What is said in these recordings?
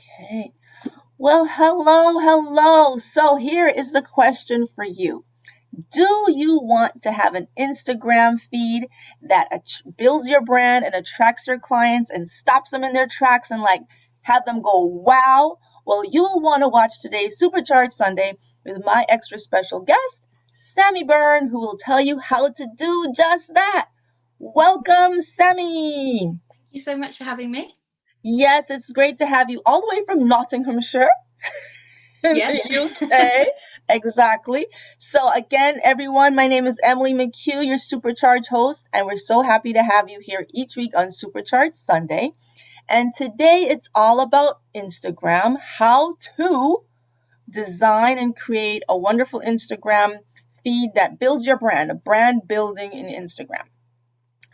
Okay. Well, hello. So here is the question for you. Do you want to have an Instagram feed that builds your brand and attracts your clients and stops them in their tracks and like have them go, wow? Well, you'll want to watch today's Supercharged Sunday with my extra special guest, Sammie Byrne, who will tell you how to do just that. Welcome, Sammie. Thank you so much for having me. Yes, it's great to have you all the way from Nottinghamshire in the Yes. UK. Exactly. So, again, everyone, my name is Emily McHugh, your Supercharged host, and we're so happy to have you here each week on Supercharged Sunday. And today it's all about Instagram, how to design and create a wonderful Instagram feed that builds your brand, a brand building in Instagram.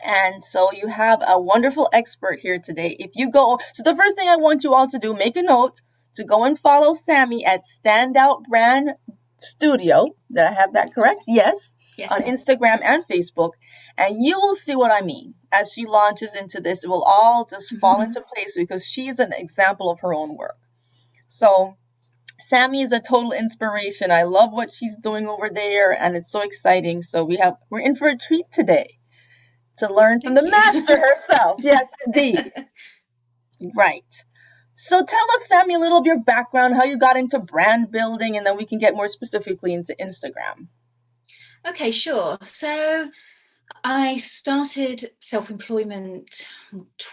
And so you have a wonderful expert here today. If you go, so the first thing I want you all to do, make a note to go and follow Sammie at Standout Brand Studio. Did I have that correct? Yes. On Yes. Instagram and Facebook. And you will see what I mean. As she launches into this, it will all just fall into place because she's an example of her own work. So Sammie is a total inspiration. I love what she's doing over there, and it's so exciting. So we're in for a treat today to learn from the Thank you. master herself. Yes, indeed. Right. So tell us, Sammie, a little of your background, how you got into brand building, and then we can get more specifically into Instagram. Okay, sure. So I started self-employment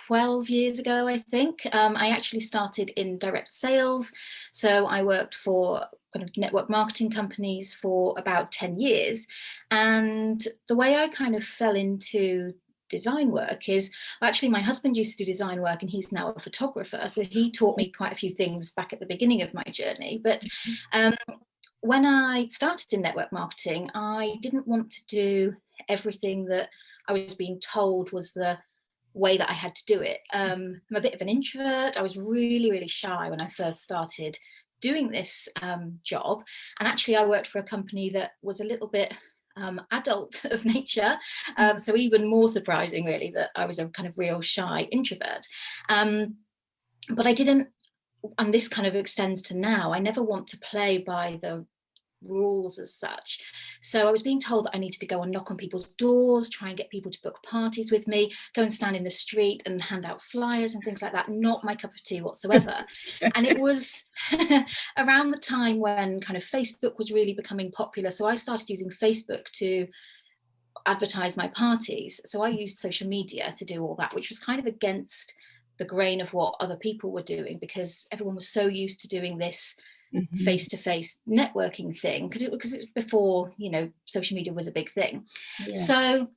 12 years ago, I think. I actually started in direct sales. So I worked for kind of network marketing companies for about 10 years. And the way I kind of fell into design work is actually my husband used to do design work and he's now a photographer. So he taught me quite a few things back at the beginning of my journey. But um, when I started in network marketing, I didn't want to do everything that I was being told was the way that I had to do it. I'm a bit of an introvert. I was really, really shy when I first started doing this job. And actually, I worked for a company that was a little bit adult of nature. So even more surprising, really, that I was a kind of real shy introvert. But I didn't, and this kind of extends to now, I never want to play by the rules as such. So I was being told that I needed to go and knock on people's doors, try and get people to book parties with me, go and stand in the street and hand out flyers and things like that. Not my cup of tea whatsoever. And it was around the time when kind of Facebook was really becoming popular. So I started using Facebook to advertise my parties. So I used social media to do all that, which was kind of against the grain of what other people were doing because everyone was so used to doing this Mhm. face-to-face networking thing because it was before social media was a big thing. Yeah. So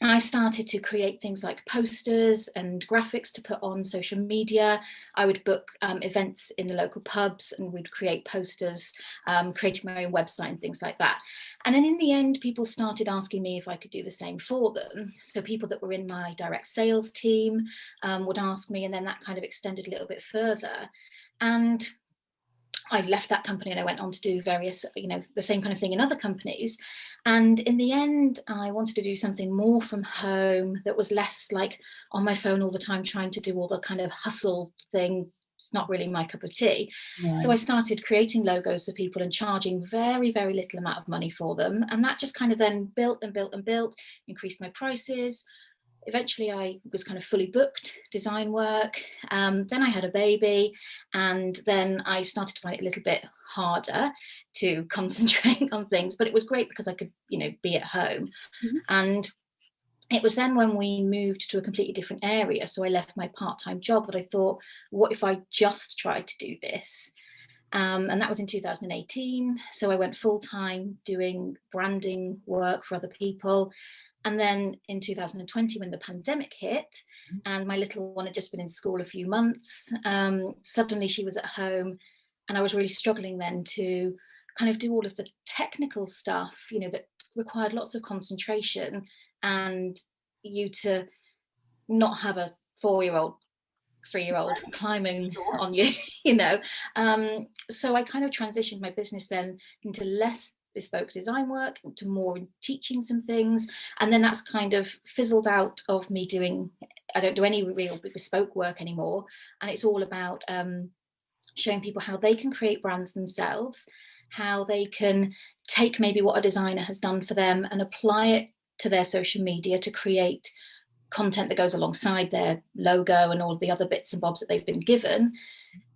I started to create things like posters and graphics to put on social media. I would book events in the local pubs and we'd create posters, creating my own website and things like that. And then in the end, people started asking me if I could do the same for them. So people that were in my direct sales team would ask me, and then that kind of extended a little bit further. And I left that company and I went on to do various, the same kind of thing in other companies. And in the end, I wanted to do something more from home that was less like on my phone all the time, trying to do all the kind of hustle thing. It's not really my cup of tea. So I Right. started creating logos for people and charging very, very little amount of money for them. And that just kind of then built and built and built, increased my prices. Eventually I was kind of fully booked design work. Then I had a baby, and then I started to find it a little bit harder to concentrate on things, but it was great because I could be at home. Mhm. And it was then when we moved to a completely different area, so I left my part-time job, that I thought, what if I just tried to do this? And that was in 2018. So I went full-time doing branding work for other people. And then in 2020, when the pandemic hit, and my little one had just been in school a few months, suddenly she was at home, and I was really struggling then to kind of do all of the technical stuff, that required lots of concentration, and you to not have a 4-year-old 3-year-old climbing Sure. on you, so I kind of transitioned my business then into less bespoke design work, into more teaching some things, and then that's kind of fizzled out of me doing. I don't do any real bespoke work anymore, and it's all about showing people how they can create brands themselves, how they can take maybe what a designer has done for them and apply it to their social media to create content that goes alongside their logo and all of the other bits and bobs that they've been given,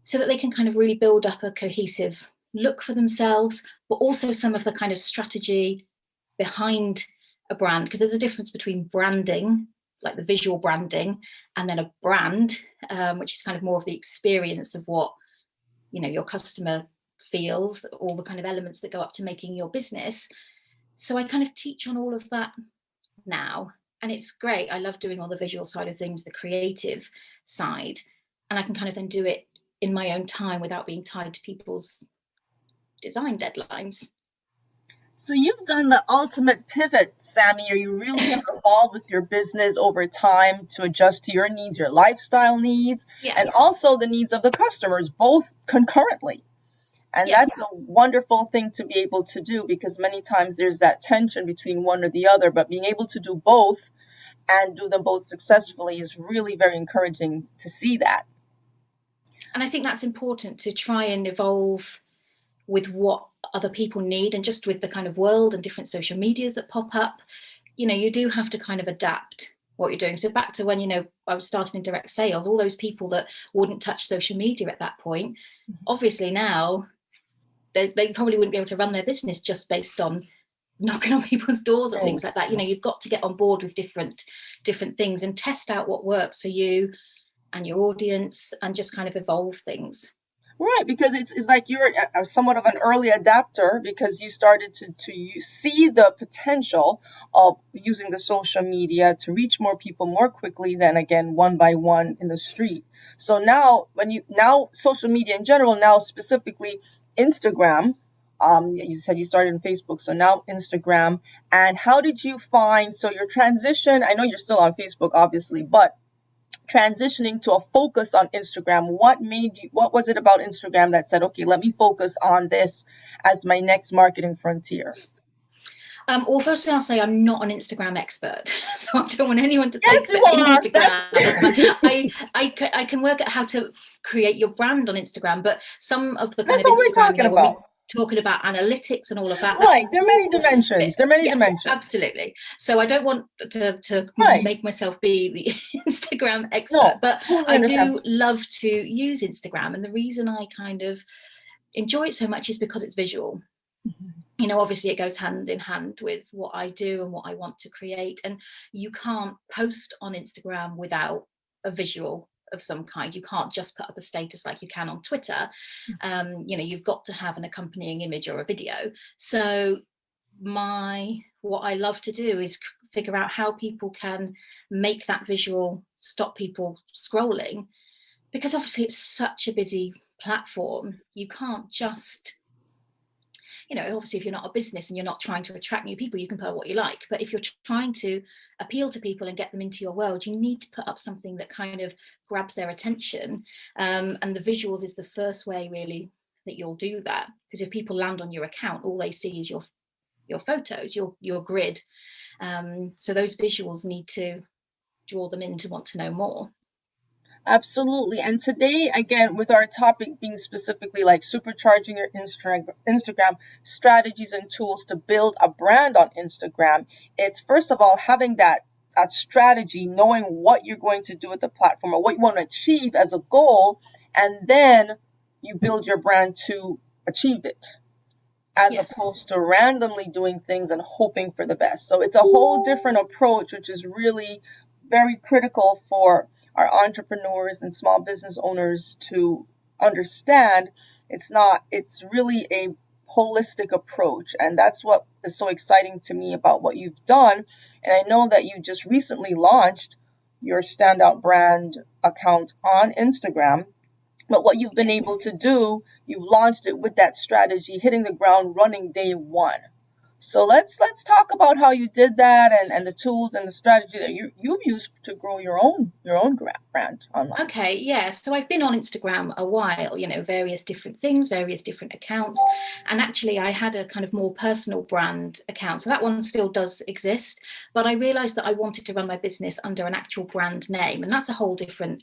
so that they can kind of really build up a cohesive look for themselves, but also some of the kind of strategy behind a brand, because there's a difference between branding, like the visual branding, and then a brand, which is kind of more of the experience of what, you know, your customer feels, all the kind of elements that go up to making your business. So I kind of teach on all of that now, and it's great. I love doing all the visual side of things, the creative side, and I can kind of then do it in my own time without being tied to people's design deadlines. So you've done the ultimate pivot, Sammie, or you really have evolved with your business over time to adjust to your needs, your lifestyle needs, and also the needs of the customers, both concurrently. And that's a wonderful thing to be able to do, because many times there's that tension between one or the other, but being able to do both and do them both successfully is really very encouraging to see that. And I think that's important, to try and evolve with what other people need, and just with the kind of world and different social medias that pop up, you know, you do have to kind of adapt what you're doing. So back to when, you know, I was starting in direct sales, all those people that wouldn't touch social media at that point, obviously now they probably wouldn't be able to run their business just based on knocking on people's doors or things like that. You know, you've got to get on board with different things and test out what works for you and your audience, and just kind of evolve things. Right, because it's like you're somewhat of an early adapter, because you started to see the potential of using the social media to reach more people more quickly than, again, one by one in the street. So now social media in general, now specifically Instagram, you said you started in Facebook, so now Instagram. And how did you find, so your transition, I know you're still on Facebook, obviously, but transitioning to a focus on Instagram, what was it about Instagram that said, okay, let me focus on this as my next marketing frontier? Well, firstly, I'll say I'm not an Instagram expert, so I don't want anyone to Yes, think that Instagram is I can work out how to create your brand on Instagram, but some of the kind That's of what we're Instagram, talking when we're about. talking about analytics and all of that. Right, there are many dimensions. Absolutely. So I don't want to make myself be the Instagram expert, but totally I do love to use Instagram. And the reason I kind of enjoy it so much is because it's visual. You know, obviously it goes hand in hand with what I do and what I want to create. And you can't post on Instagram without a visual of some kind. You can't just put up a status like you can on Twitter. You know, you've got to have an accompanying image or a video. So what I love to do is figure out how people can make that visual stop people scrolling, because obviously it's such a busy platform. You can't just, you know, obviously if you're not a business and you're not trying to attract new people, you can put what you like. But if you're trying to appeal to people and get them into your world, you need to put up something that kind of grabs their attention. And the visuals is the first way really that you'll do that. Because if people land on your account, all they see is your photos, your grid. So those visuals need to draw them in to want to know more. Absolutely. And today, again, with our topic being specifically like supercharging your Instagram strategies and tools to build a brand on Instagram, it's first of all having that strategy, knowing what you're going to do with the platform or what you want to achieve as a goal, and then you build your brand to achieve it, as opposed to randomly doing things and hoping for the best. So it's a whole different approach, which is really very critical for our entrepreneurs and small business owners to understand. It's really a holistic approach. And that's what is so exciting to me about what you've done. And I know that you just recently launched your standout brand account on Instagram. But what you've been able to do, you've launched it with that strategy, hitting the ground running day one. So let's talk about how you did that, and the tools and the strategy that you've used to grow your own brand online. Okay, yeah. So I've been on Instagram a while, you know, various different things, various different accounts. And actually I had a kind of more personal brand account. So that one still does exist. But I realized that I wanted to run my business under an actual brand name. And that's a whole different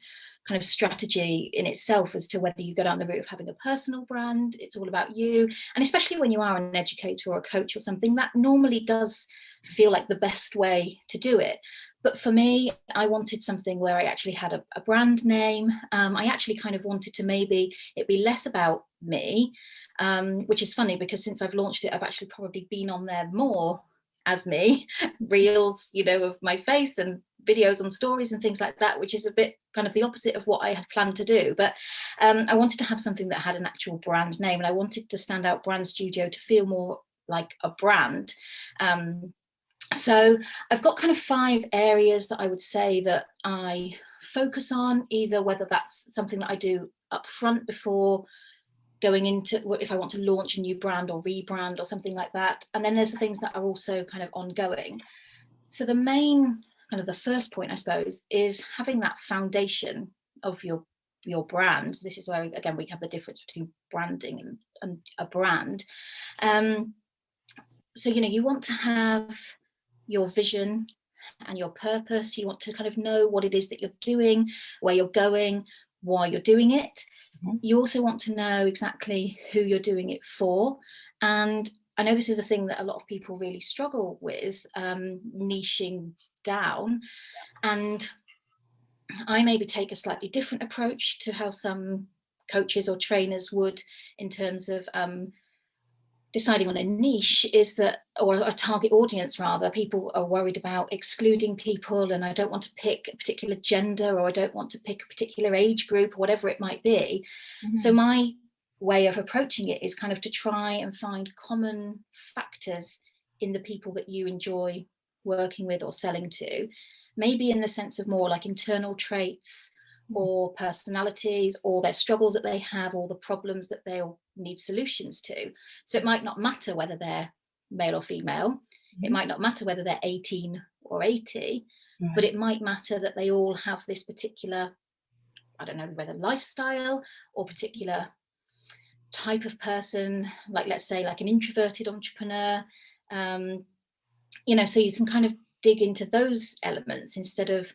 kind of strategy in itself as to whether you go down the route of having a personal brand. It's all about you. And especially when you are an educator or a coach or something, that normally does feel like the best way to do it. But for me, I wanted something where I actually had a brand name. I actually kind of wanted to maybe it be less about me, which is funny because since I've launched it, I've actually probably been on there more as me, reels, of my face and videos on stories and things like that, which is a bit kind of the opposite of what I had planned to do. But I wanted to have something that had an actual brand name, and I wanted the Standout Brand Studio to feel more like a brand. So I've got kind of 5 areas that I would say that I focus on, either whether that's something that I do up front before going into, if I want to launch a new brand or rebrand or something like that. And then there's the things that are also kind of ongoing. So the main, kind of the first point, I suppose, is having that foundation of your brand. This is where, again, we have the difference between branding and a brand. So, you want to have your vision and your purpose. You want to kind of know what it is that you're doing, where you're going, why you're doing it. You also want to know exactly who you're doing it for. And I know this is a thing that a lot of people really struggle with, niching down. And I maybe take a slightly different approach to how some coaches or trainers would, in terms of deciding on a niche, is that, or a target audience rather. People are worried about excluding people, and I don't want to pick a particular gender, or I don't want to pick a particular age group, or whatever it might be. So my way of approaching it is kind of to try and find common factors in the people that you enjoy working with or selling to, maybe in the sense of more like internal traits or personalities, or their struggles that they have, or the problems that they'll need solutions to. So it might not matter whether they're male or female. It might not matter whether they're 18 or 80, but it might matter that they all have this particular, I don't know, whether lifestyle or particular type of person, like let's say like an introverted entrepreneur. So you can kind of dig into those elements instead of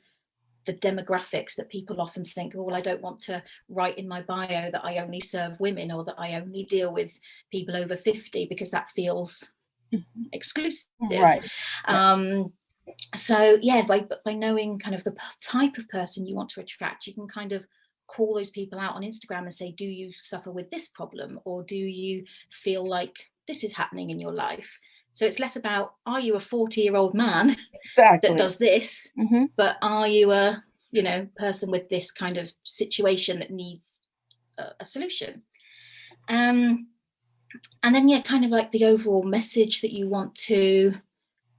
the demographics that people often think, oh, well, I don't want to write in my bio that I only serve women, or that I only deal with people over 50, because that feels exclusive. Right. So yeah, by knowing kind of the type of person you want to attract, you can kind of call those people out on Instagram and say, do you suffer with this problem, or do you feel like this is happening in your life? So it's less about, are you a 40-year-old man that does this, but are you a person with this kind of situation that needs a solution? And then kind of like the overall message that you want to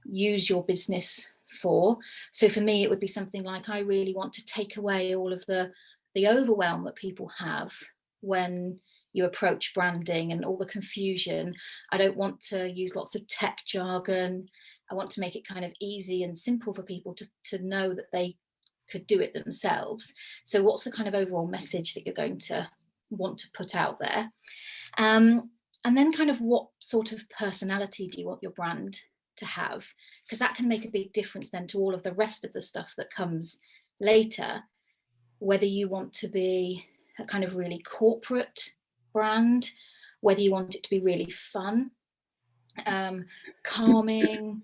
use your business for. So for me, it would be something like, I really want to take away all of the overwhelm that people have when you approach branding, and all the confusion. I don't want to use lots of tech jargon. I want to make it kind of easy and simple for people to know that they could do it themselves. So what's the kind of overall message that you're going to want to put out there? And then kind of what sort of personality do you want your brand to have? Because that can make a big difference then to all of the rest of the stuff that comes later. Whether you want to be a kind of really corporate brand, whether you want it to be really fun, calming.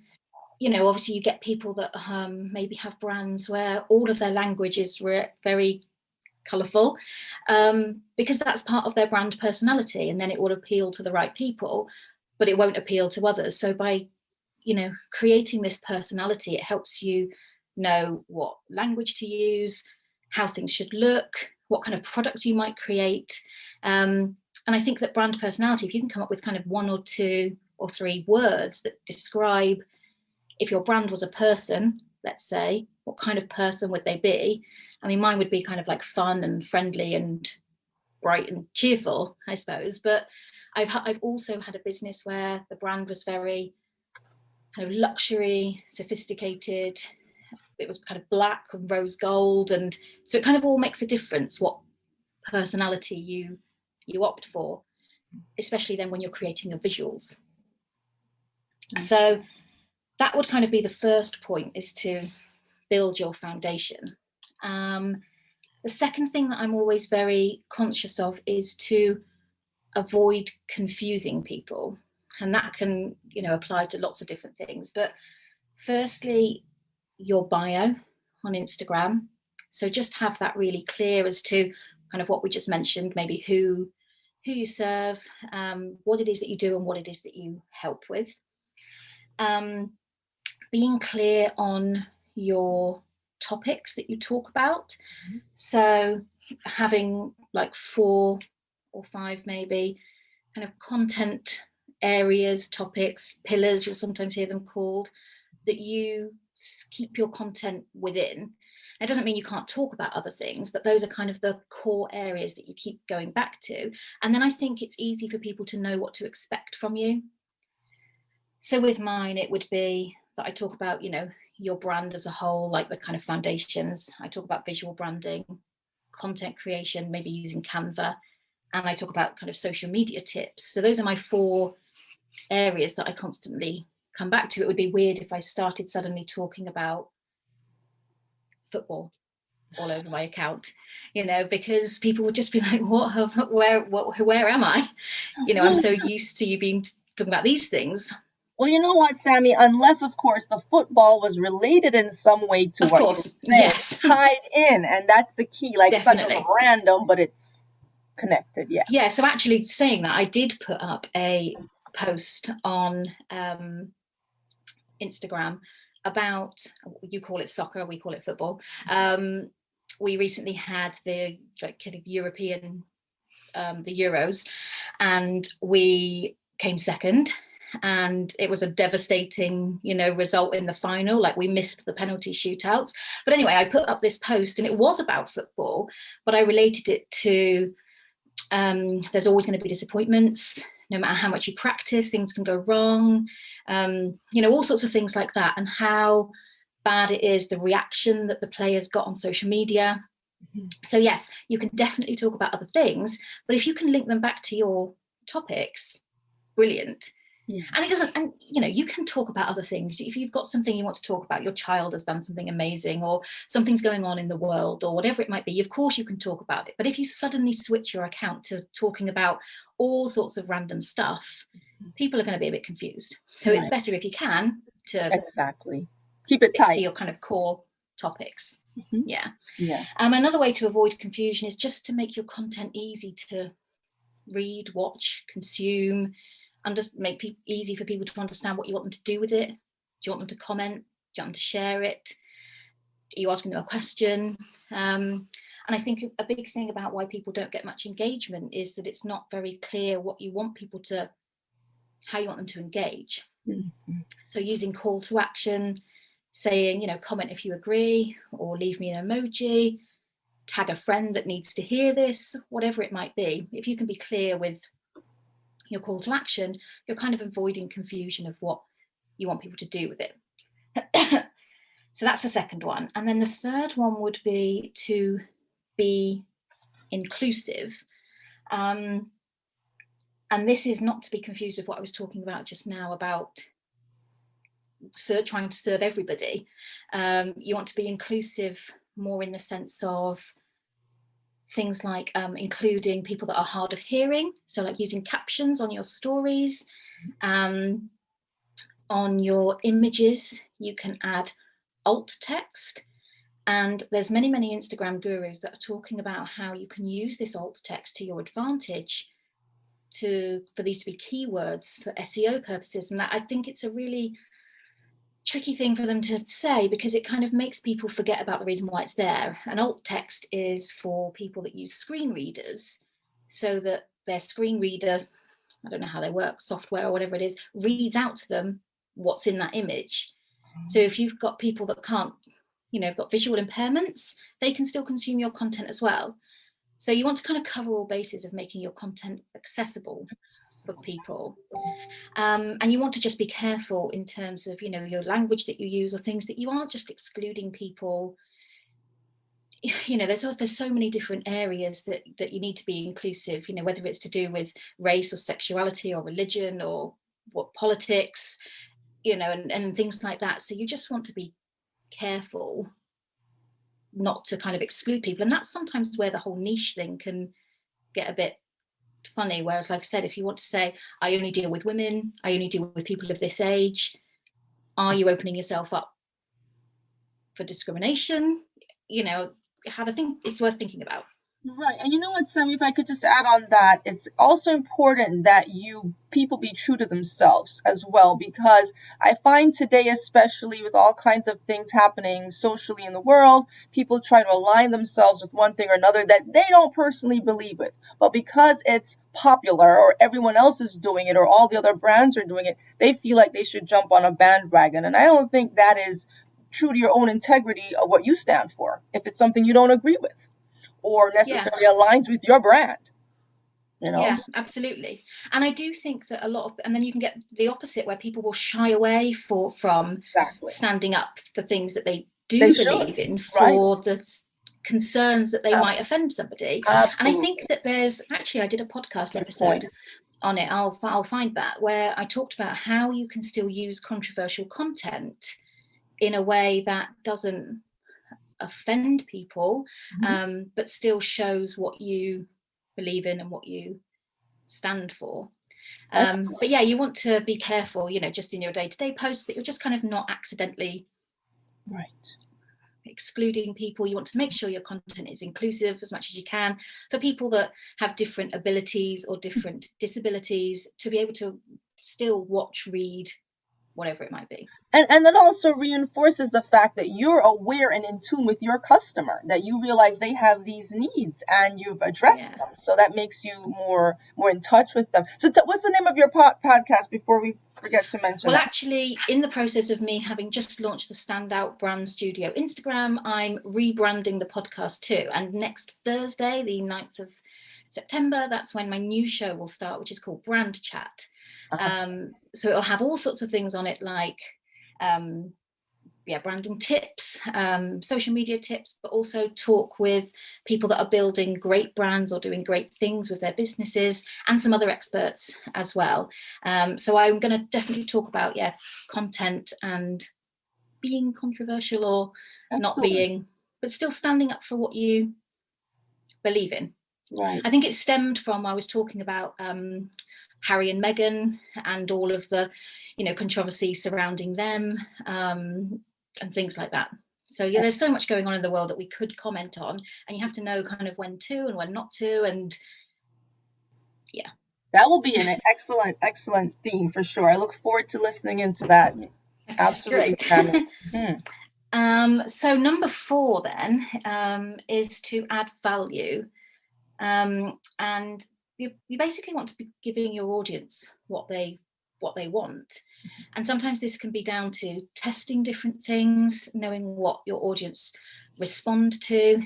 Obviously you get people that maybe have brands where all of their language is very colourful, because that's part of their brand personality, and then it will appeal to the right people, but it won't appeal to others. So by creating this personality, it helps you know what language to use, how things should look, what kind of products you might create. And I think that brand personality, if you can come up with kind of 1 or 2 or 3 words that describe, if your brand was a person, let's say, what kind of person would they be? I mean, mine would be kind of like fun and friendly and bright and cheerful, I suppose. But I've also had a business where the brand was very kind of luxury, sophisticated. It was kind of black and rose gold, and so it kind of all makes a difference what personality you opt for, especially then when you're creating your visuals. So that would kind of be the first point, is to build your foundation. The second thing that I'm always very conscious of is to avoid confusing people. And that can, apply to lots of different things. But firstly, your bio on Instagram. So just have that really clear as to kind of what we just mentioned, maybe who you serve, what it is that you do and what it is that you help with. Being clear on your topics that you talk about. So having like 4 or 5 maybe kind of content areas, topics, pillars, you'll sometimes hear them called, that you keep your content within. It doesn't mean you can't talk about other things, but those are kind of the core areas that you keep going back to. And then I think it's easy for people to know what to expect from you. So with mine, it would be that I talk about, your brand as a whole, like the kind of foundations. I talk about visual branding, content creation, maybe using Canva, and I talk about kind of social media tips. So those are my 4 areas that I constantly come back to. It would be weird if I started suddenly talking about football all over my account, because people would just be like, where am I? I'm so used to you talking about these things. Well, you know what, Sammie? Unless, of course, the football was related in some way to of what course, you were saying, yes, tied in, and that's the key. Like, definitely. It's not just random, but it's connected. Yeah. Yeah. So actually, saying that, I did put up a post on Instagram about, you call it soccer, we call it football. We recently had the kind of European, the Euros, and we came second. And it was a devastating, result in the final. Like, we missed the penalty shootouts. But anyway, I put up this post and it was about football, but I related it to there's always going to be disappointments. No matter how much you practice, things can go wrong. All sorts of things like that, and how bad it is, the reaction that the players got on social media. So yes, you can definitely talk about other things, but if you can link them back to your topics, brilliant. Yeah. And it doesn't, and you can talk about other things. If you've got something you want to talk about, your child has done something amazing, or something's going on in the world, or whatever it might be, of course you can talk about it. But if you suddenly switch your account to talking about all sorts of random stuff, people are going to be a bit confused. So It's better if you can to exactly keep it tight to your kind of core topics. Yeah. Yes. Another way to avoid confusion is just to make your content easy to read, watch, consume, and just make it easy for people to understand what you want them to do with it. Do you want them to comment? Do you want them to share it? Are you asking them a question? And I think a big thing about why people don't get much engagement is that it's not very clear what you want people to, how you want them to engage. So using call to action, saying, comment if you agree, or leave me an emoji, tag a friend that needs to hear this, whatever it might be. If you can be clear with your call to action, you're kind of avoiding confusion of what you want people to do with it. So that's the second one. And then the third one would be to be inclusive. And this is not to be confused with what I was talking about just now about trying to serve everybody. You want to be inclusive more in the sense of things like including people that are hard of hearing, so like using captions on your stories. On your images, you can add alt text, and there's many Instagram gurus that are talking about how you can use this alt text to your advantage for these to be keywords for SEO purposes. And that, I think it's a really tricky thing for them to say, because it kind of makes people forget about the reason why it's there. And alt text is for people that use screen readers, so that their screen reader, I don't know how they work, software or whatever it is, reads out to them what's in that image. So if you've got people that can't, got visual impairments, they can still consume your content as well. So you want to kind of cover all bases of making your content accessible for people. And you want to just be careful in terms of, your language that you use, or things that you aren't just excluding people. There's so many different areas that you need to be inclusive, whether it's to do with race or sexuality or religion or what politics, and things like that. So you just want to be careful not to kind of exclude people. And that's sometimes where the whole niche thing can get a bit funny. Whereas, like I said, if you want to say, I only deal with women, I only deal with people of this age, are you opening yourself up for discrimination? You know, have a think. It's worth thinking about. Right. And you know what, Sammie, if I could just add on that, it's also important that people be true to themselves as well, because I find today, especially with all kinds of things happening socially in the world, people try to align themselves with one thing or another that they don't personally believe it. But because it's popular or everyone else is doing it or all the other brands are doing it, they feel like they should jump on a bandwagon. And I don't think that is true to your own integrity of what you stand for, if it's something you don't agree with or necessarily aligns with your brand, you know? Yeah, absolutely. And I do think that a lot of, and then you can get the opposite where people will shy away from Exactly. standing up for things that they do They believe should, in right? for the concerns that they might offend somebody. And I think Absolutely. that there's actually, I did a podcast Good episode point. on it. I'll find that, where I talked about how you can still use controversial content in a way that doesn't offend people, but still shows what you believe in and what you stand for. But yeah, you want to be careful, you know, just in your day-to-day posts, that you're just kind of not accidentally Right. excluding people. You want to make sure your content is inclusive as much as you can for people that have different abilities or different disabilities, to be able to still watch, read, whatever it might be. And that also reinforces the fact that you're aware and in tune with your customer, that you realize they have these needs and you've addressed them. So that makes you more in touch with them. So what's the name of your podcast before we forget to mention Well, that? actually, in the process of me having just launched the Standout Brand Studio Instagram, I'm rebranding the podcast too. And next Thursday, the 9th of September, that's when my new show will start, which is called Brand Chat. So it'll have all sorts of things on it, like branding tips, social media tips, but also talk with people that are building great brands or doing great things with their businesses, and some other experts as well. So I'm going to definitely talk about content and being controversial or not being, but still standing up for what you believe in. Right. I think it stemmed from, I was talking about Harry and Meghan and all of the, controversy surrounding them, and things like that. So there's so much going on in the world that we could comment on, and you have to know kind of when to and when not to, and that will be an excellent theme for sure. I look forward to listening into that. Absolutely. So number 4 then is to add value, and you basically want to be giving your audience what they want. And sometimes this can be down to testing different things, knowing what your audience respond to.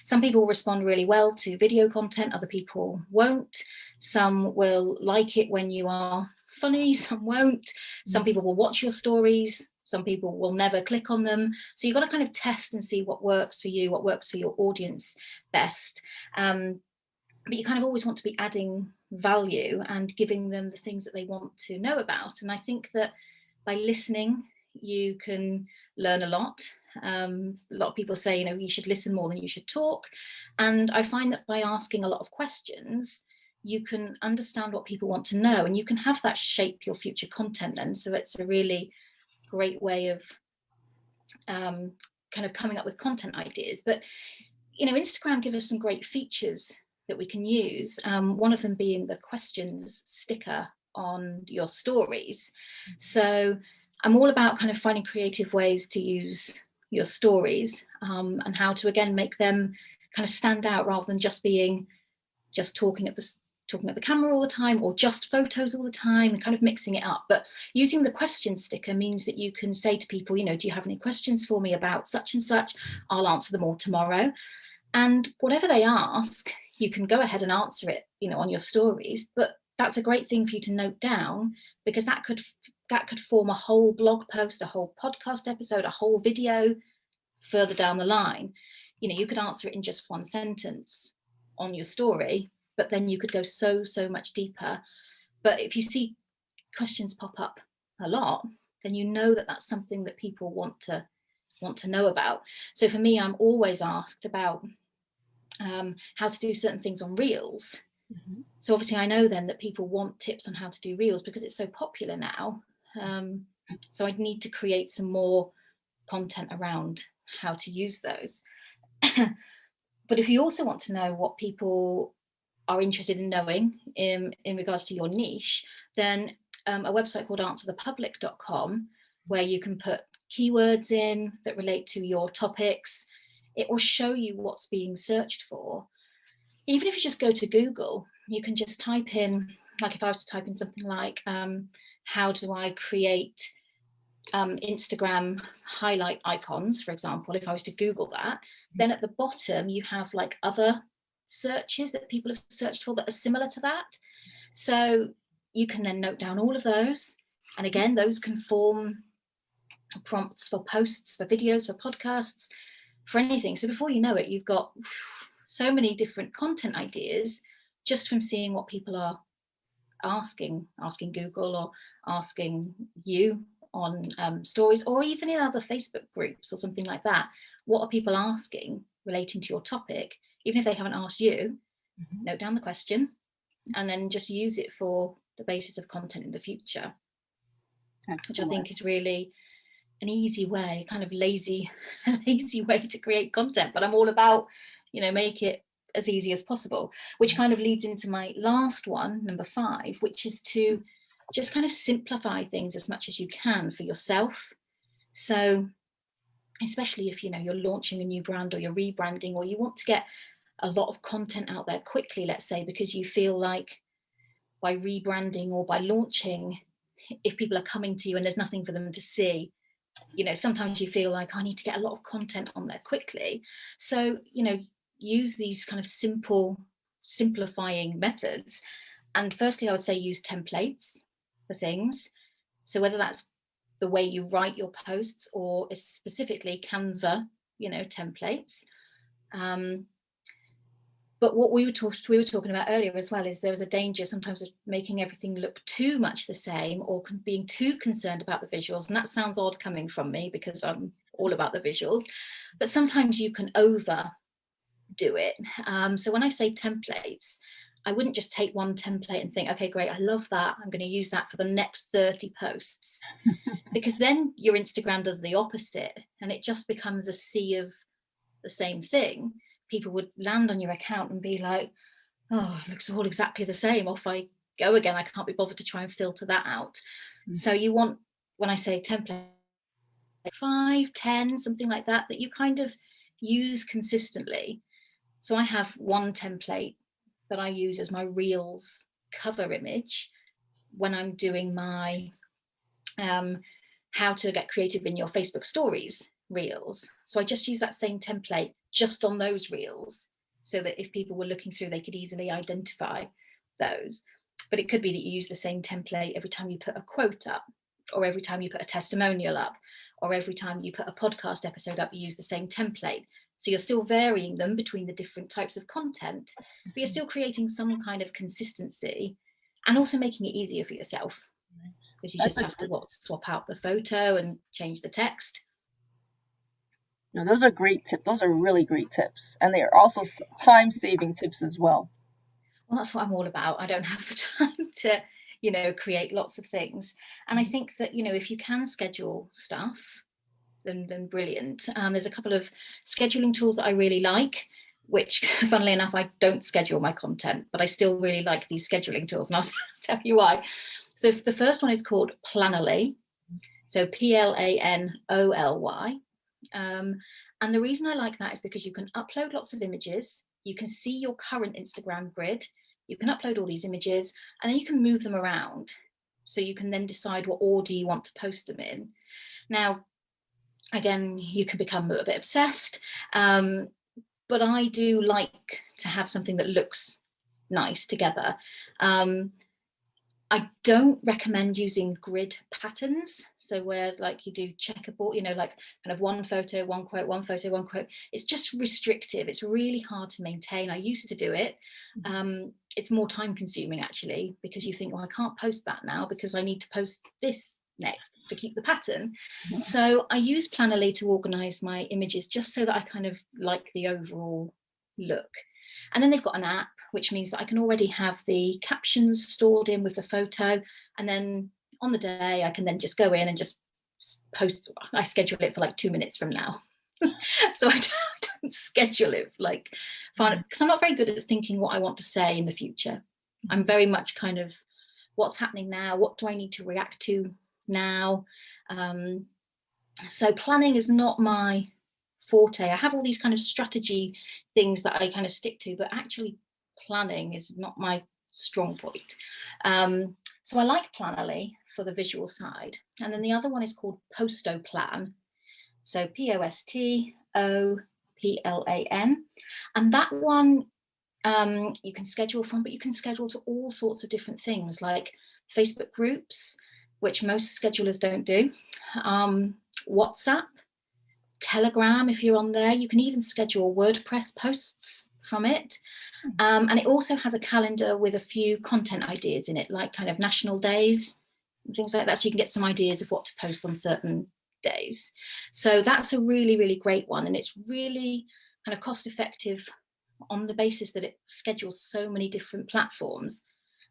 Some people respond really well to video content, other people won't. Some will like it when you are funny, some won't. Some people will watch your stories, some people will never click on them. So you've got to kind of test and see what works for you, what works for your audience best. But you kind of always want to be adding value and giving them the things that they want to know about. And I think that by listening, you can learn a lot. A lot of people say, you should listen more than you should talk. And I find that by asking a lot of questions, you can understand what people want to know, and you can have that shape your future content then. So it's a really great way of kind of coming up with content ideas. But, Instagram gives us some great features that we can use. One of them being the questions sticker on your stories. So I'm all about kind of finding creative ways to use your stories, and how to, again, make them kind of stand out rather than just talking at the camera all the time, or just photos all the time, and kind of mixing it up. But using the question sticker means that you can say to people, do you have any questions for me about such and such? I'll answer them all tomorrow. And whatever they ask, you can go ahead and answer it, on your stories. But that's a great thing for you to note down, because that could form a whole blog post, a whole podcast episode, a whole video further down the line. You could answer it in just one sentence on your story, but then you could go so much deeper. But if you see questions pop up a lot, then that that's something that people want to want to know about. So for me, I'm always asked about how to do certain things on Reels. Mm-hmm. So obviously I know then that people want tips on how to do Reels because it's so popular now. So I'd need to create some more content around how to use those. But if you also want to know what people are interested in knowing in regards to your niche, then a website called answerthepublic.com, where you can put keywords in that relate to your topics. It will show you what's being searched for. Even if you just go to Google, you can just type in, like if I was to type in something like, how do I create Instagram highlight icons, for example, if I was to Google that, then at the bottom you have like other searches that people have searched for that are similar to that. So you can then note down all of those. And again, those can form prompts for posts, for videos, for podcasts, for anything. So before you know it, you've got so many different content ideas just from seeing what people are asking Google or asking you on stories, or even in other Facebook groups or something like that. What are people asking relating to your topic? Even if they haven't asked you, note down the question and then just use it for the basis of content in the future. Excellent. Which I think is really an easy way, kind of lazy way to create content. But I'm all about, make it as easy as possible, which kind of leads into my last one, number 5, which is to just kind of simplify things as much as you can for yourself. So especially if you're launching a new brand or you're rebranding, or you want to get a lot of content out there quickly, let's say, because you feel like by rebranding or by launching, if people are coming to you and there's nothing for them to see, sometimes you feel like I need to get a lot of content on there quickly. So use these kind of simplifying methods. And firstly, I would say use templates for things. So whether that's the way you write your posts or specifically Canva, templates. But what we were talking about earlier as well is there is a danger sometimes of making everything look too much the same, or being too concerned about the visuals. And that sounds odd coming from me because I'm all about the visuals. But sometimes you can overdo it. So when I say templates, I wouldn't just take one template and think, okay, great, I love that, I'm going to use that for the next 30 posts. Because then your Instagram does the opposite and it just becomes a sea of the same thing. People would land on your account and be like, oh, it looks all exactly the same. Off I go again. I can't be bothered to try and filter that out. Mm-hmm. So you want, when I say template, 5, 10, something like that, that you kind of use consistently. So I have one template that I use as my Reels cover image when I'm doing my how to get creative in your Facebook stories Reels. So I just use that same template just on those Reels, so that if people were looking through, they could easily identify those. But it could be that you use the same template every time you put a quote up, or every time you put a testimonial up, or every time you put a podcast episode up, you use the same template. So you're still varying them between the different types of content, but you're still creating some kind of consistency and also making it easier for yourself, because you just have to swap out the photo and change the text. No, those are great tips. Those are really great tips. And they are also time-saving tips as well. Well, that's what I'm all about. I don't have the time to, create lots of things. And I think that, if you can schedule stuff, then brilliant. There's a couple of scheduling tools that I really like, which, funnily enough, I don't schedule my content, but I still really like these scheduling tools. And I'll tell you why. So the first one is called Planoly. So Planoly. And the reason I like that is because you can upload lots of images. You can see your current Instagram grid. You can upload all these images and then you can move them around. So you can then decide what order you want to post them in. Now, again, you can become a bit obsessed, but I do like to have something that looks nice together. I don't recommend using grid patterns. So where like you do checkerboard, like kind of one photo, one quote, one photo, one quote. It's just restrictive. It's really hard to maintain. I used to do it. It's more time consuming actually, because you think, well, I can't post that now because I need to post this next to keep the pattern. So I use Planoly to organize my images just so that I kind of like the overall look. And then they've got an app, which means that I can already have the captions stored in with the photo. And then on the day, I can then just go in and just post. I schedule it for like 2 minutes from now. So I don't schedule it like fun, because I'm not very good at thinking what I want to say in the future. I'm very much kind of what's happening now, what do I need to react to now? So planning is not my forte. I have all these kind of strategy things that I kind of stick to, but actually planning is not my strong point. So I like Planoly for the visual side. And then the other one is called Postoplan. So Postoplan. And that one you can schedule from, but you can schedule to all sorts of different things like Facebook groups, which most schedulers don't do, WhatsApp, Telegram, if you're on there. You can even schedule WordPress posts from it. And it also has a calendar with a few content ideas in it, like kind of national days and things like that. So you can get some ideas of what to post on certain days. So that's a really, really great one. And it's really kind of cost effective on the basis that it schedules so many different platforms.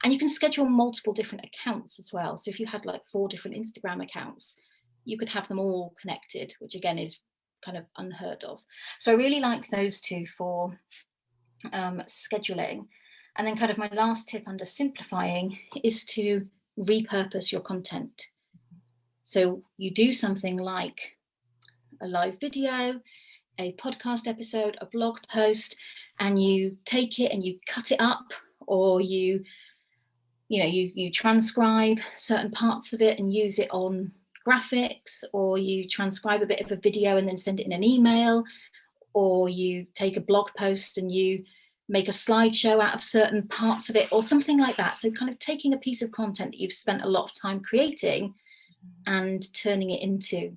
And you can schedule multiple different accounts as well. So if you had like 4 different Instagram accounts, you could have them all connected, which again is kind of unheard of. So I really like those two for scheduling. And then kind of my last tip under simplifying is to repurpose your content. So you do something like a live video, a podcast episode, a blog post, and you take it and you cut it up, or you transcribe certain parts of it and use it on graphics, or you transcribe a bit of a video and then send it in an email, or you take a blog post and you make a slideshow out of certain parts of it, or something like that. So kind of taking a piece of content that you've spent a lot of time creating and turning it into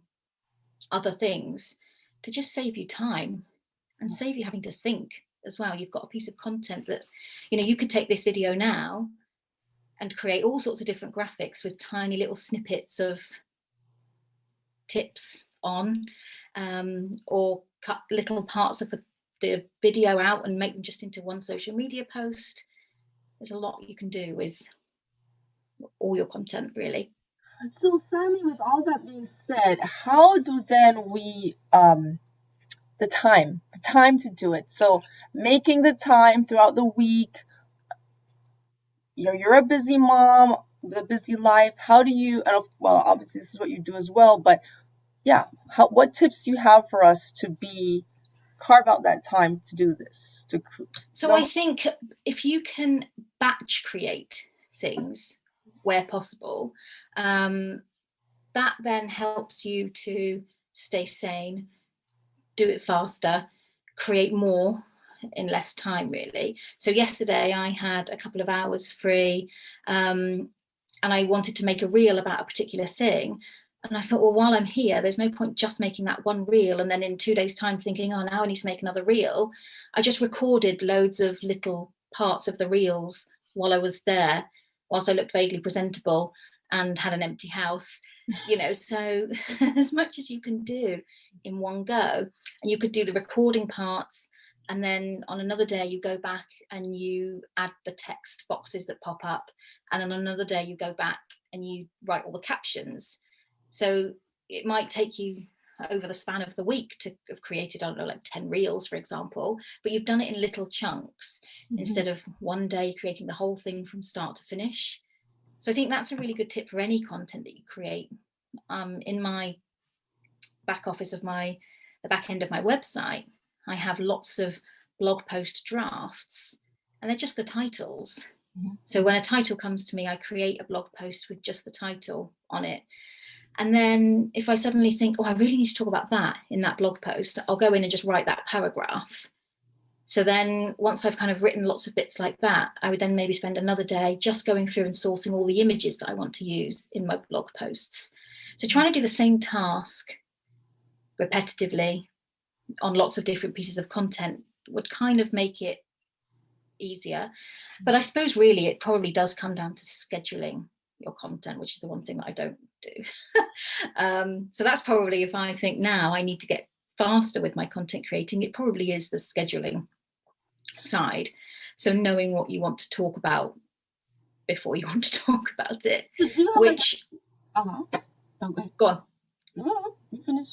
other things to just save you time and save you having to think as well. You've got a piece of content that, you could take this video now and create all sorts of different graphics with tiny little snippets of tips on, or cut little parts of the video out and make them just into one social media post. There's a lot you can do with all your content, really. So, Sammie, with all that being said, how do then we the time to do it? So, making the time throughout the week. You're a busy mom with a busy life. How do you? And well, obviously this is what you do as well. But yeah, what tips do you have for us to carve out that time to do this? So I think if you can batch create things where possible, that then helps you to stay sane, do it faster, create more in less time, really. So yesterday I had a couple of hours free, and I wanted to make a reel about a particular thing. And I thought, well, while I'm here, there's no point just making that one reel and then in 2 days' time thinking, oh, now I need to make another reel. I just recorded loads of little parts of the reels while I was there, whilst I looked vaguely presentable and had an empty house, so as much as you can do in one go. And you could do the recording parts, and then on another day you go back and you add the text boxes that pop up, and then on another day you go back and you write all the captions. So it might take you over the span of the week to have created, I don't know, like 10 reels, for example, but you've done it in little chunks instead of one day creating the whole thing from start to finish. So I think that's a really good tip for any content that you create. In my back office of the back end of my website, I have lots of blog post drafts, and they're just the titles. So when a title comes to me, I create a blog post with just the title on it. And then if I suddenly think, oh, I really need to talk about that in that blog post, I'll go in and just write that paragraph. So then once I've kind of written lots of bits like that, I would then maybe spend another day just going through and sourcing all the images that I want to use in my blog posts. So trying to do the same task repetitively on lots of different pieces of content would kind of make it easier. But I suppose really it probably does come down to scheduling your content, which is the one thing that I don't do. So that's probably, if I think now I need to get faster with my content creating, it probably is the scheduling side. So knowing what you want to talk about before you want to talk about it, which Okay. go on. No, you finish.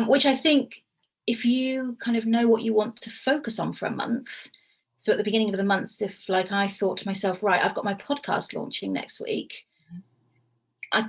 Which I think if you kind of know what you want to focus on for a month, so at the beginning of the month, if like I thought to myself, right, I've got my podcast launching next week,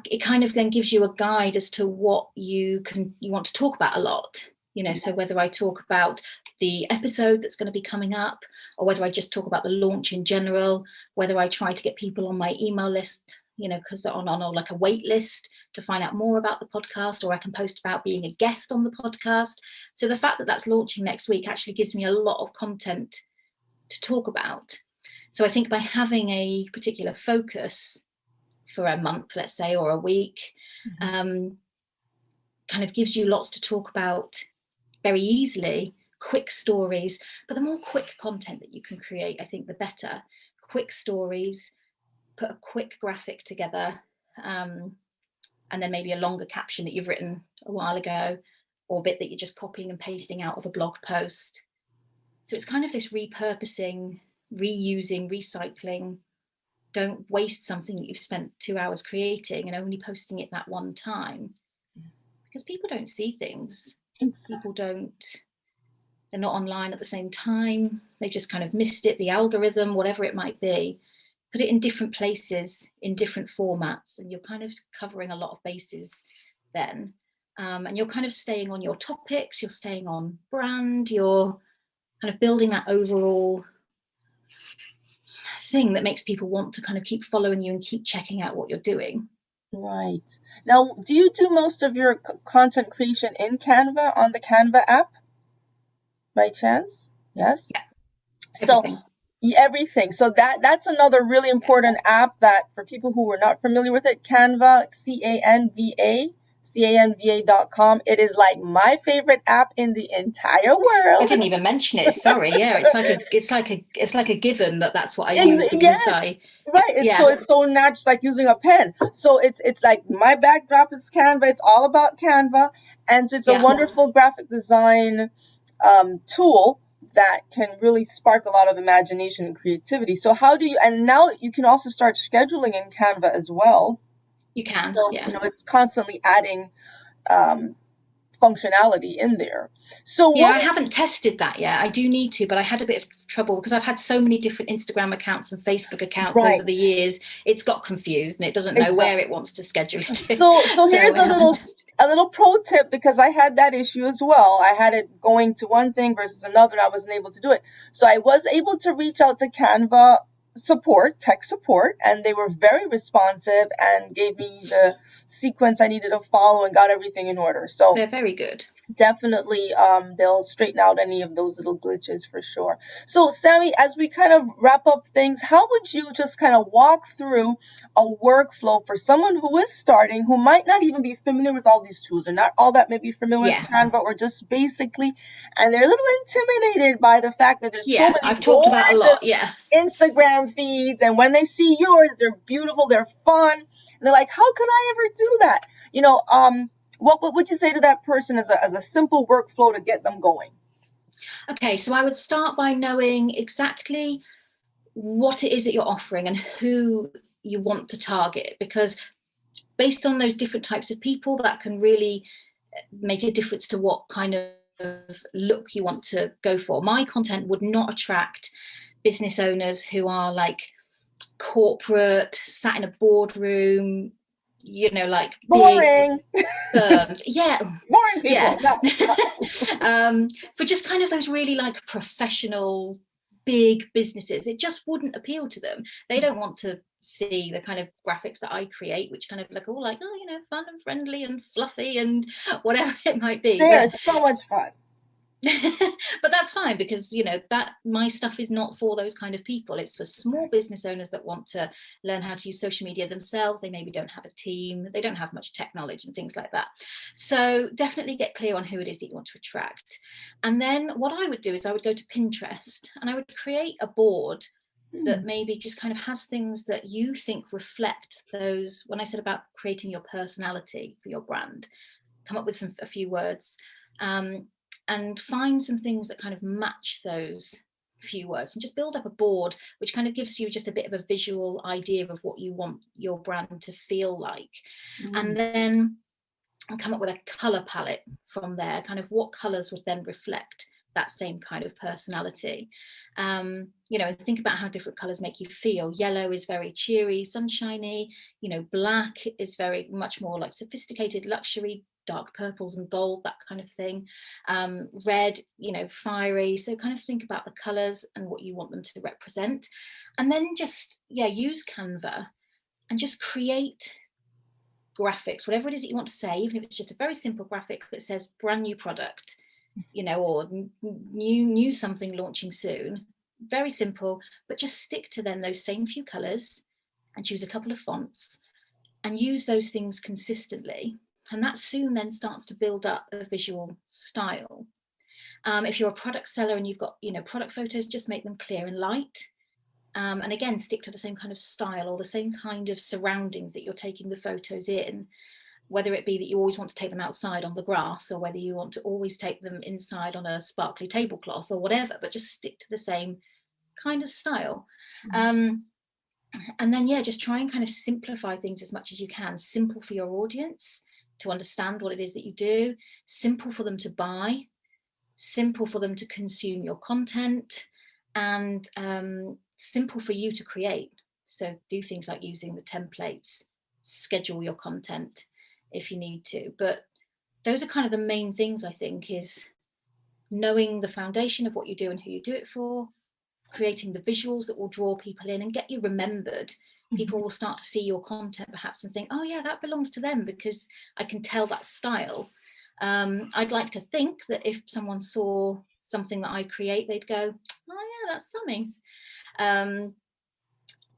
it kind of then gives you a guide as to what you want to talk about a lot, you know. So whether I talk about the episode that's going to be coming up, or whether I just talk about the launch in general, whether I try to get people on my email list, you know, because they're on like a wait list to find out more about the podcast, or I can post about being a guest on the podcast. So the fact that that's launching next week actually gives me a lot of content to talk about. So I think by having a particular focus for a month, let's say, or a week, kind of gives you lots to talk about very easily, quick stories. But the more quick content that you can create, I think the better. Quick stories, put a quick graphic together, and then maybe a longer caption that you've written a while ago, or a bit that you're just copying and pasting out of a blog post. So it's kind of this repurposing, reusing, recycling. Don't waste something that you've spent 2 hours creating and only posting it that one time, because people don't see things. People they're not online at the same time. They just kind of missed it, the algorithm, whatever it might be. Put it in different places, in different formats, and you're kind of covering a lot of bases then. And you're kind of staying on your topics, you're staying on brand, you're kind of building that overall thing that makes people want to kind of keep following you and keep checking out what you're doing. Right. Now, do you do most of your content creation in Canva, on the Canva app? By chance? Yes? Yeah. Everything. So everything. So that's another really important app that for people who are not familiar with it, Canva, Canva.com. It is like my favorite app in the entire world. I didn't even mention it. Sorry. Yeah, it's like a given that's what I use, because right. It's so natural, like using a pen. So it's like my backdrop is Canva. It's all about Canva, and so it's a wonderful graphic design tool that can really spark a lot of imagination and creativity. So how do you, and now you can also start scheduling in Canva as well. You can, so, you know, it's constantly adding functionality in there. So I haven't tested that yet. I do need to, but I had a bit of trouble because I've had so many different Instagram accounts and Facebook accounts over the years. It's got confused and it doesn't know where it wants to schedule it to. So here's a little pro tip, because I had that issue as well. I had it going to one thing versus another, and I wasn't able to do it. So I was able to reach out to Canva tech support, and they were very responsive and gave me the sequence I needed to follow and got everything in order. So they're very good. Definitely, they'll straighten out any of those little glitches for sure. So Sammie, as we kind of wrap up things, how would you just kind of walk through a workflow for someone who is starting, who might not even be familiar with all these tools, or not all that maybe familiar with Canva, or just basically, and they're a little intimidated by the fact that there's so many I've talked about a lot, Instagram feeds, and when they see yours, they're beautiful, they're fun, and they're like, how can I ever do that? You know, what would you say to that person as a simple workflow to get them going? Okay, so I would start by knowing exactly what it is that you're offering and who you want to target, because based on those different types of people, that can really make a difference to what kind of look you want to go for. My content would not attract business owners who are like corporate, sat in a boardroom, you know, like boring big firms. Boring people. For just kind of those really like professional big businesses, it just wouldn't appeal to them. They don't want to see the kind of graphics that I create, which kind of like all like, oh, you know, fun and friendly and fluffy and whatever it might be. They're so much fun. But that's fine, because you know that my stuff is not for those kind of people. It's for small business owners that want to learn how to use social media themselves. They maybe don't have a team, they don't have much tech knowledge and things like that. So definitely get clear on who it is that you want to attract. And then what I would do is I would go to Pinterest and I would create a board that maybe just kind of has things that you think reflect those. When I said about creating your personality for your brand, come up with a few words, and find some things that kind of match those few words, and just build up a board which kind of gives you just a bit of a visual idea of what you want your brand to feel like. And then come up with a color palette from there, kind of what colors would then reflect that same kind of personality. Think about how different colors make you feel. Yellow is very cheery, sunshiny. Black is very much more like sophisticated luxury, dark purples and gold, that kind of thing. Red, fiery. So kind of think about the colors and what you want them to represent. And then just, use Canva and just create graphics, whatever it is that you want to say, even if it's just a very simple graphic that says brand new product, or new something launching soon. Very simple, but just stick to then those same few colors and choose a couple of fonts and use those things consistently. And that soon then starts to build up a visual style. If you're a product seller and you've got, product photos, just make them clear and light. And again, stick to the same kind of style or the same kind of surroundings that you're taking the photos in, whether it be that you always want to take them outside on the grass, or whether you want to always take them inside on a sparkly tablecloth or whatever, but just stick to the same kind of style. And then, just try and kind of simplify things as much as you can. Simple for your audience to understand what it is that you do, simple for them to buy, simple for them to consume your content, and simple for you to create. So do things like using the templates, schedule your content if you need to. But those are kind of the main things, I think, is knowing the foundation of what you do and who you do it for, creating the visuals that will draw people in and get you remembered. People will start to see your content perhaps and think, oh yeah, that belongs to them because I can tell that style. I'd like to think that if someone saw something that I create, they'd go, oh yeah, that's Sammie's. And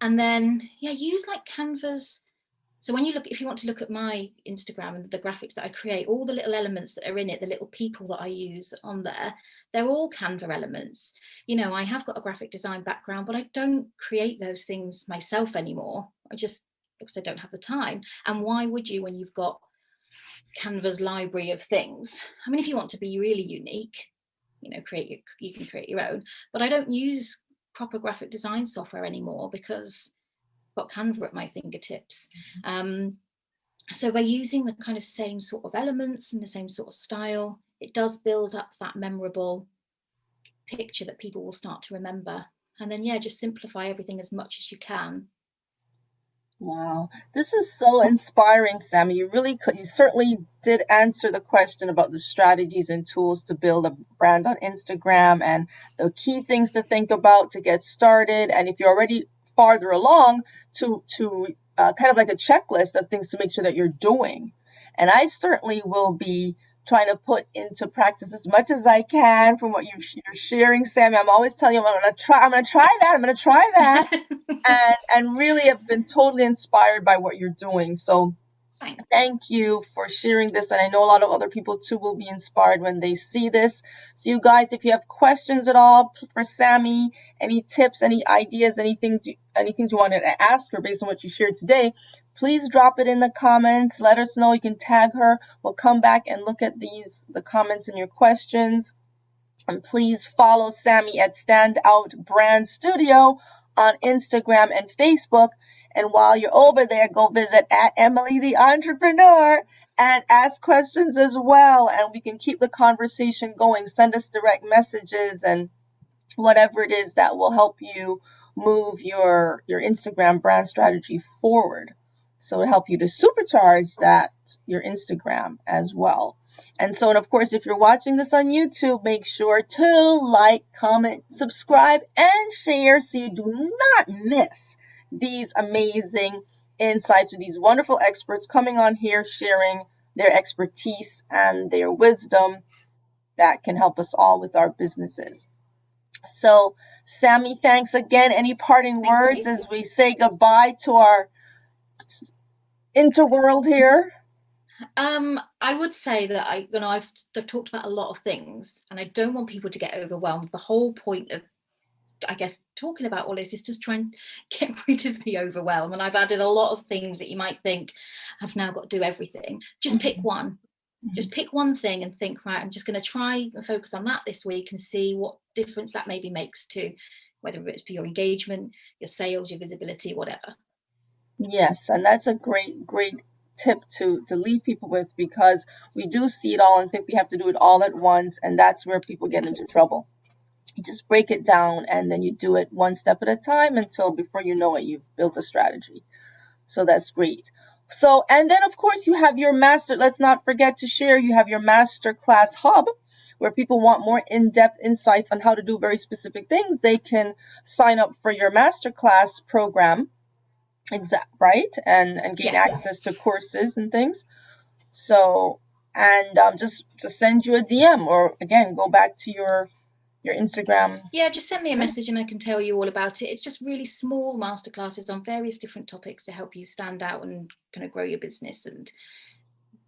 then, use like Canva's. So when if you want to look at my Instagram and the graphics that I create, all the little elements that are in it, the little people that I use on there, they're all Canva elements. I have got a graphic design background, but I don't create those things myself anymore. Because I don't have the time. And why would you when you've got Canva's library of things? I mean, if you want to be really unique, you can create your own. But I don't use proper graphic design software anymore because I've got Canva at my fingertips. So by using the kind of same sort of elements and the same sort of style, it does build up that memorable picture that people will start to remember. And then, just simplify everything as much as you can. Wow, this is so inspiring, Sammie. You certainly did answer the question about the strategies and tools to build a brand on Instagram and the key things to think about to get started. And if you're already farther along, to kind of like a checklist of things to make sure that you're doing. And I certainly will be trying to put into practice as much as I can from what you're sharing, Sammie. I'm always telling you, I'm going to try that. And really have been totally inspired by what you're doing. So thank you for sharing this. And I know a lot of other people too will be inspired when they see this. So you guys, if you have questions at all for Sammie, any tips, any ideas, anything you wanted to ask her based on what you shared today, please drop it in the comments. Let us know. You can tag her. We'll come back and look at the comments and your questions. And please follow Sammie at Standout Brand Studio on Instagram and Facebook. And while you're over there, go visit at Emily the Entrepreneur and ask questions as well. And we can keep the conversation going. Send us direct messages and whatever it is that will help you move your Instagram brand strategy forward. So it'll help you to supercharge your Instagram as well. And so, and of course, if you're watching this on YouTube, make sure to like, comment, subscribe, and share so you do not miss these amazing insights with these wonderful experts coming on here, sharing their expertise and their wisdom that can help us all with our businesses. So, Sammie, thanks again. Any parting words as we say goodbye to our interworld here? I would say that I've talked about a lot of things, and I don't want people to get overwhelmed. The whole point of I guess, talking about all this is just try and get rid of the overwhelm. And I've added a lot of things that you might think, I've now got to do everything. Just pick one. Just pick one thing and think, right, I'm just going to try and focus on that this week and see what difference that maybe makes to whether it's your engagement, your sales, your visibility, whatever. Yes, and that's a great tip to leave people with, because we do see it all and think we have to do it all at once, and that's where people get into trouble. You just break it down and then you do it one step at a time until before you know it, you've built a strategy. So that's great. So, and then of course you have your let's not forget to share, you have your masterclass hub where people want more in-depth insights on how to do very specific things. They can sign up for your masterclass program, right? And gain access to courses and things. So, and just send you a DM, or again, go back to your Instagram. Yeah, just send me a message and I can tell you all about it. It's just really small masterclasses on various different topics to help you stand out and kind of grow your business and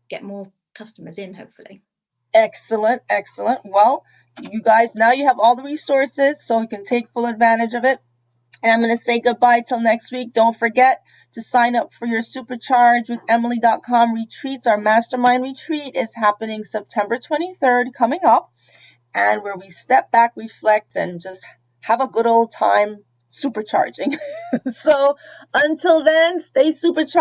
get more customers in, hopefully. Excellent, excellent. Well, you guys, now you have all the resources, so you can take full advantage of it. And I'm going to say goodbye till next week. Don't forget to sign up for your Supercharge with Emily.com retreats. Our mastermind retreat is happening September 23rd, coming up, and where we step back, reflect, and just have a good old time supercharging. So until then, stay supercharged.